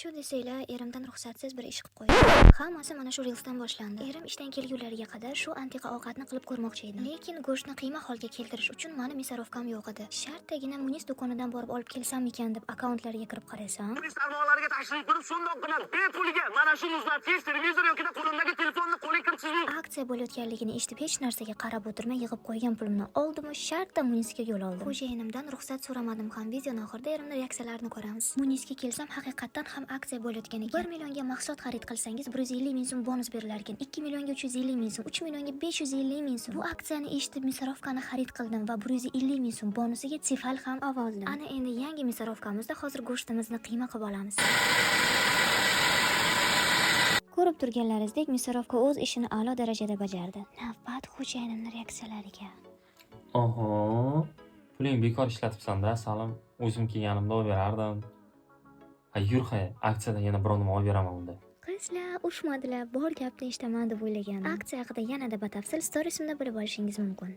Shu desanglar, erimdan ruxsatsiz bir ish qilib qo'ydim. Hammasi mana shu Reels'dan boshlandi. Erim ishdan kelgunlariga qadar shu antiqa ovqatni qilib ko'rmoqchi edi. Lekin go'shtni qiyma holga keltirish uchun mani mesarovkam yo'q edi. Sharttagina Munis do'konidan borib olib kelsam ekan deb akkauntlariga kirib qarasam, Turist armoqlariga tashrif buyurib, shundoqqina bepuliga mana shu muzlar tez televizor yoki qo'limdagi telefonni qo'lga kiritishning aksiya bo'layotganligini eshitib hech narsaga qarab o'tirmay yig'ib qo'ygan pulimni oldim va shartta Munisga yo'l oldim. Xo'jayinimdan ruxsat so'ramadim ham. Videoning oxirida erimning reaksiyalarini ko'ramiz. Munisga kelsam, haqiqatan ham aksiya bo'layotgan ekan. 1 millionga mahsulot xarid qilsangiz 150 ming so'm bonus berilar ekan. 2 millionga 350 ming so'm, 3 millionga 550 ming so'm. Bu aksiyani eshitib mesarovkani xarid qildim va 150 ming so'm bonusiga tefal ham oldim. Ana endi yangi mesarovkamizda hozir go'shtimizni qiyma qilib olamiz. Ko'rib turganlaringizdek, mesarovka o'z ishini a'lo darajada bajardi. Navbat xo'jayinimning reaksiyalariga. Oho, puling bekor ishlatibsan-da, Salim. O'zim kelganimda olib berardim. Yur, aksiyada yana biron nima olib beraman unda. Qizlar ushmadilar, bor gapni eshitaman deb o'ylagandim. Aksiya haqida yanada batafsil storiesimda bilib olishingiz mumkin.